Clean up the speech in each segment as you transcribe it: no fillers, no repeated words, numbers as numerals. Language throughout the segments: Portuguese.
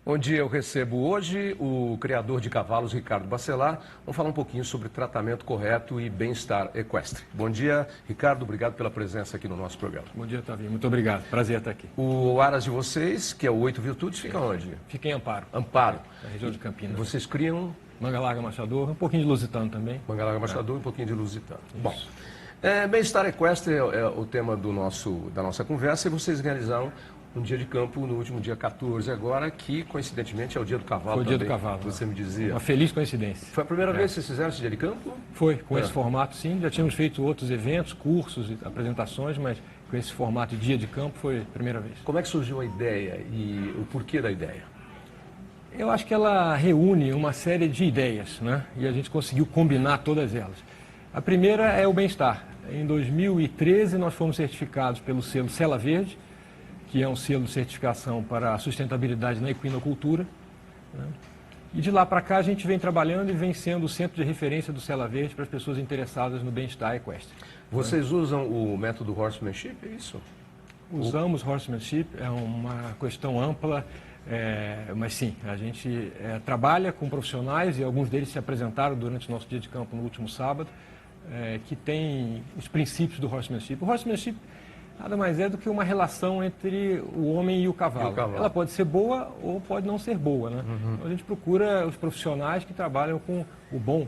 Bom dia, eu recebo hoje o criador de cavalos, Ricardo Bacelar. Vamos falar um pouquinho sobre tratamento correto e bem-estar equestre. Bom dia, Ricardo, obrigado pela presença aqui no nosso programa. Bom dia, Tavinho, muito obrigado, prazer estar aqui. O aras de vocês, que é o 8 Virtudes, fica onde? Fica em Amparo. Amparo. Na região de Campinas. Vocês criam? Manga larga machador, um pouquinho de lusitano também. Manga larga machador e um pouquinho de lusitano. Bom, bem-estar equestre é o tema da nossa conversa e vocês realizaram um dia de campo no último dia 14 agora, que coincidentemente é o dia do cavalo. Foi o também, dia do cavalo. você me dizia. Uma feliz coincidência. Foi a primeira vez que vocês fizeram esse dia de campo? Foi, com esse formato sim. Já tínhamos feito outros eventos, cursos e apresentações, mas com esse formato de dia de campo foi a primeira vez. Como é que surgiu a ideia e o porquê da ideia? Eu acho que ela reúne uma série de ideias, né? E a gente conseguiu combinar todas elas. A primeira é o bem-estar. Em 2013 nós fomos certificados pelo selo Sela Verde, que é um selo de certificação para a sustentabilidade na equinocultura, né? E de lá para cá a gente vem trabalhando e vem sendo o centro de referência do Sela Verde para as pessoas interessadas no bem-estar equestre. Vocês usam o método horsemanship, é isso? Usamos horsemanship, é uma questão ampla, mas sim, a gente trabalha com profissionais e alguns deles se apresentaram durante o nosso dia de campo no último sábado, que tem os princípios do horsemanship. O horsemanship nada mais é do que uma relação entre o homem e o cavalo. Ela pode ser boa ou pode não ser boa, né? Então a gente procura os profissionais que trabalham com o bom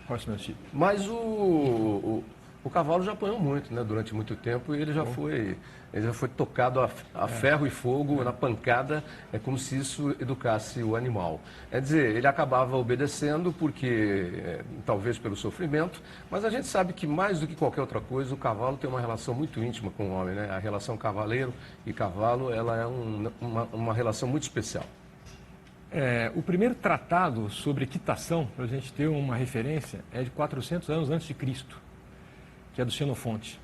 horsemanship. Mas o cavalo já apanhou muito, né? Durante muito tempo e ele já foi tocado a ferro e fogo, na pancada, é como se isso educasse o animal. Quer dizer, ele acabava obedecendo porque, talvez pelo sofrimento, mas a gente sabe que mais do que qualquer outra coisa, o cavalo tem uma relação muito íntima com o homem, né? A relação cavaleiro e cavalo, ela é uma relação muito especial. O primeiro tratado sobre equitação, para a gente ter uma referência, é de 400 anos antes de Cristo, que é do Xenofonte.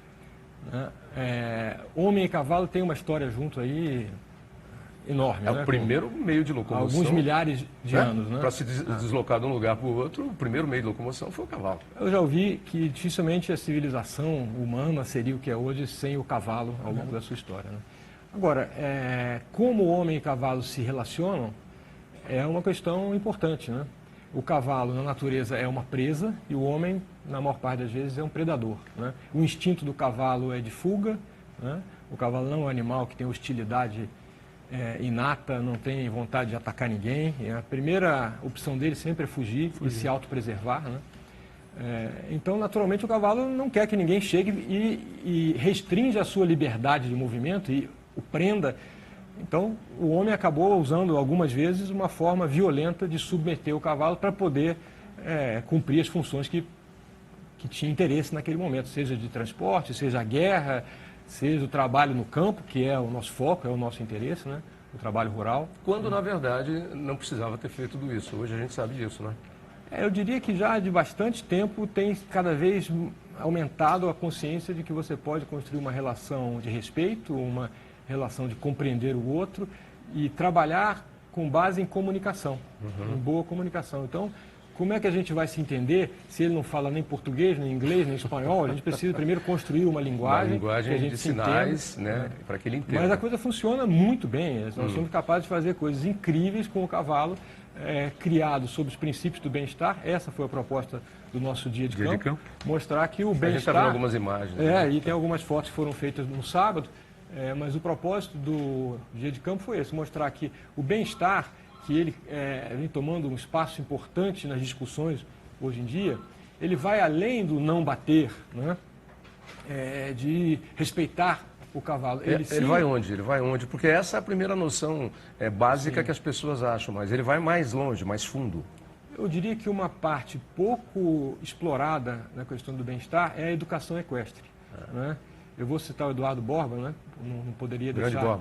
Homem e cavalo tem uma história junto aí enorme. É o primeiro meio de locomoção. Alguns milhares de anos, né? Para se deslocar de um lugar para o outro, o primeiro meio de locomoção foi o cavalo. Eu já ouvi que dificilmente a civilização humana seria o que é hoje sem o cavalo ao longo da sua história, né? Agora, como o homem e cavalo se relacionam é uma questão importante, né? O cavalo, na natureza, é uma presa e o homem, na maior parte das vezes, é um predador, né? O instinto do cavalo é de fuga, né? O cavalo não é um animal que tem hostilidade inata, não tem vontade de atacar ninguém. A primeira opção dele sempre é fugir. E se autopreservar, né? Então, naturalmente, o cavalo não quer que ninguém chegue e restringe a sua liberdade de movimento e o prenda. Então, o homem acabou usando algumas vezes uma forma violenta de submeter o cavalo para poder cumprir as funções que tinha interesse naquele momento, seja de transporte, seja a guerra, seja o trabalho no campo, que é o nosso foco, é o nosso interesse, né? O trabalho rural. Quando, na verdade, não precisava ter feito tudo isso. Hoje a gente sabe disso, né? Eu diria que já de bastante tempo tem cada vez aumentado a consciência de que você pode construir uma relação de respeito, uma relação de compreender o outro e trabalhar com base em comunicação, em boa comunicação. Então, como é que a gente vai se entender se ele não fala nem português, nem inglês, nem espanhol? A gente precisa primeiro construir uma linguagem que a gente de sinais, né, para que ele entenda. Mas a coisa funciona muito bem. Nós somos capazes de fazer coisas incríveis com o cavalo, criado sob os princípios do bem-estar. Essa foi a proposta do nosso dia de campo. Mostrar que o bem-estar... A gente está vendo algumas imagens. Né? E tem algumas fotos que foram feitas no sábado, mas o propósito do dia de campo foi esse, mostrar que o bem-estar, que ele vem tomando um espaço importante nas discussões hoje em dia, ele vai além do não bater, né? De respeitar o cavalo. Ele vai onde? Ele vai onde? Porque essa é a primeira noção básica que as pessoas acham, mas ele vai mais longe, mais fundo. Eu diria que uma parte pouco explorada na questão do bem-estar é a educação equestre, né? Eu vou citar o Eduardo Borba, né? Não poderia deixar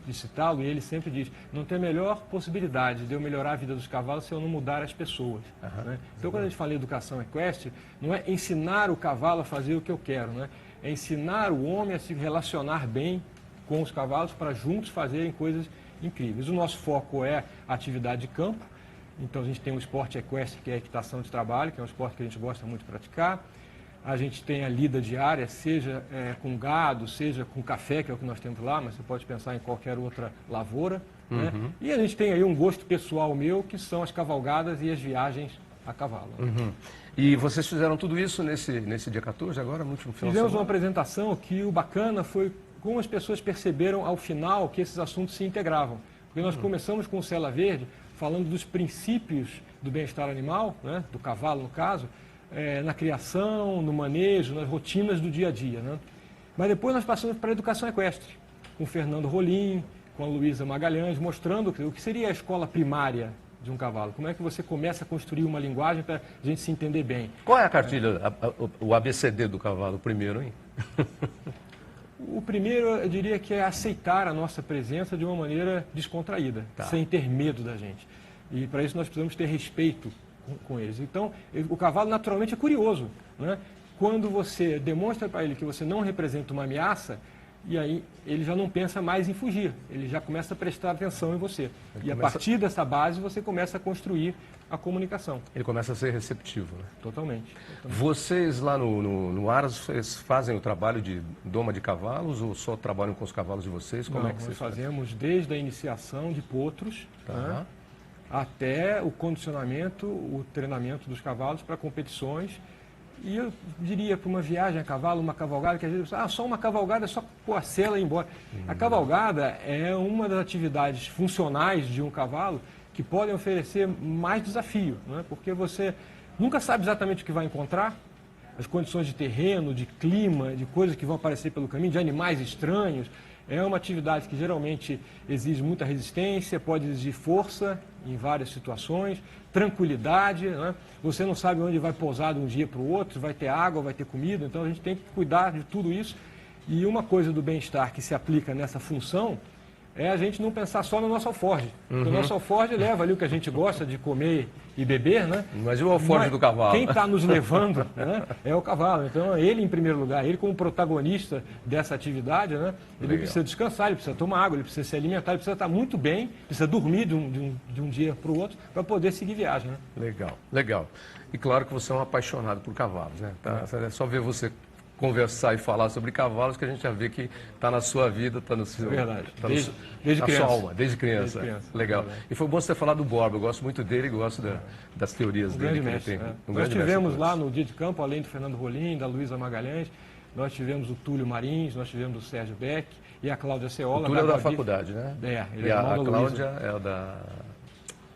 de citá-lo, e ele sempre diz, não tem a melhor possibilidade de eu melhorar a vida dos cavalos se eu não mudar as pessoas. Né? Então, quando a gente fala em educação equestre, não é ensinar o cavalo a fazer o que eu quero, né? É ensinar o homem a se relacionar bem com os cavalos para juntos fazerem coisas incríveis. O nosso foco é a atividade de campo, então a gente tem um esporte equestre que é a equitação de trabalho, que é um esporte que a gente gosta muito de praticar. a gente tem a lida diária, seja com gado, seja com café, que é o que nós temos lá, mas você pode pensar em qualquer outra lavoura. Né? E a gente tem aí um gosto pessoal meu, que são as cavalgadas e as viagens a cavalo. E vocês fizeram tudo isso nesse dia 14 agora, no último final de Fizemos semana? uma apresentação que o bacana foi como as pessoas perceberam ao final que esses assuntos se integravam. Porque nós começamos com o Sela Verde, falando dos princípios do bem-estar animal, né? Do cavalo no caso, na criação, no manejo, nas rotinas do dia a dia. Né? Mas depois nós passamos para a educação equestre, com o Fernando Rolim, com a Luísa Magalhães, mostrando o que seria a escola primária de um cavalo. Como é que você começa a construir uma linguagem para a gente se entender bem. Qual é a cartilha, o ABCD do cavalo, o primeiro, hein? O primeiro, eu diria que é aceitar a nossa presença de uma maneira descontraída, sem ter medo da gente. E para isso nós precisamos ter respeito com eles. Então, o cavalo naturalmente é curioso, né? Quando você demonstra para ele que você não representa uma ameaça, e aí ele já não pensa mais em fugir, ele já começa a prestar atenção em você. A partir dessa base você começa a construir a comunicação. Ele começa a ser receptivo, né? Totalmente. Vocês lá no Aras, vocês fazem o trabalho de doma de cavalos ou só trabalham com os cavalos de vocês? Como Não, é que vocês nós fazemos desde a iniciação de potros, né, até o condicionamento, o treinamento dos cavalos para competições. E eu diria para uma viagem a cavalo, uma cavalgada, que às vezes, só uma cavalgada é só pôr a sela e ir embora. A cavalgada é uma das atividades funcionais de um cavalo que podem oferecer mais desafio, né? Porque você nunca sabe exatamente o que vai encontrar, as condições de terreno, de clima, de coisas que vão aparecer pelo caminho, de animais estranhos. É uma atividade que geralmente exige muita resistência, pode exigir força em várias situações, tranquilidade, né? Você não sabe onde vai pousar de um dia para o outro, vai ter água, vai ter comida, então a gente tem que cuidar de tudo isso. E uma coisa do bem-estar que se aplica nessa função é a gente não pensar só no nosso alforje. Porque o nosso alforje leva ali o que a gente gosta de comer e beber, né? Mas e o alforje do cavalo? Quem está nos levando, né, é o cavalo. Então, ele em primeiro lugar, ele como protagonista dessa atividade, né? Ele precisa descansar, ele precisa tomar água, ele precisa se alimentar, ele precisa estar muito bem, precisa dormir de um dia para o outro para poder seguir viagem, né? Legal, legal. E claro que você é um apaixonado por cavalos, né? É só ver você conversar e falar sobre cavalos que a gente já vê que está na sua vida, está no seu... Verdade. Tá Desde na criança. sua alma, desde criança. Legal. Verdade. E foi bom você ter falado do Borba, eu gosto muito dele e gosto das teorias dele. Grande mestre. Nós tivemos lá no dia de campo, além do Fernando Rolim, da Luísa Magalhães, nós tivemos o Túlio Marins, nós tivemos o Sérgio Beck e a Cláudia Ceola. O Túlio é da faculdade, né? Ele e é a irmão da Cláudia Luísa. é da...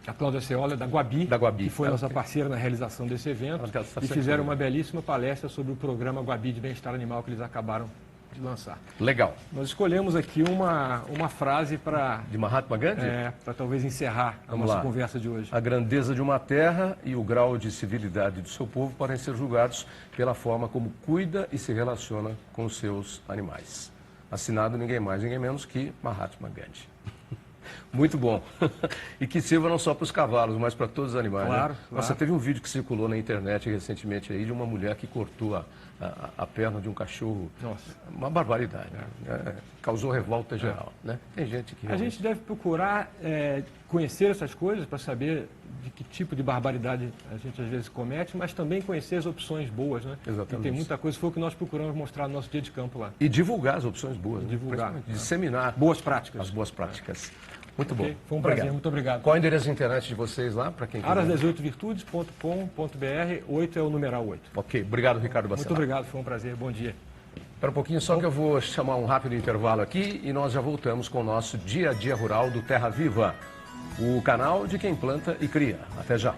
A Cláudia Ceola é da Guabi, que foi nossa parceira na realização desse evento, e fizeram uma belíssima palestra sobre o programa Guabi de Bem-Estar Animal que eles acabaram de lançar. Legal. Nós escolhemos aqui uma frase para... De Mahatma Gandhi? Para talvez encerrar a nossa conversa de hoje. A grandeza de uma terra e o grau de civilidade do seu povo podem ser julgados pela forma como cuida e se relaciona com os seus animais. Assinado ninguém mais, ninguém menos que Mahatma Gandhi. Muito bom. E que sirva não só para os cavalos, mas para todos os animais. Claro, né? claro. Nossa, teve um vídeo que circulou na internet recentemente aí de uma mulher que cortou a perna de um cachorro. Nossa. Uma barbaridade. Né? Causou revolta geral. Né? Tem gente que... A gente deve procurar conhecer essas coisas para saber de que tipo de barbaridade a gente às vezes comete, mas também conhecer as opções boas, né? Exatamente. E tem muita coisa, foi o que nós procuramos mostrar no nosso dia de campo lá. E divulgar as opções boas. Divulgar. Né? Disseminar Boas práticas. as boas práticas. Muito bom. Foi um prazer, muito obrigado. Qual é o endereço de internet de vocês lá, para quem quiser? aras18virtudes.com.br, 8 é o numeral 8. Ok, obrigado, Ricardo Bacelar. Muito obrigado, foi um prazer, bom dia. Espera um pouquinho só que eu vou chamar um rápido intervalo aqui e nós já voltamos com o nosso Dia a Dia Rural do Terra Viva, o canal de quem planta e cria. Até já.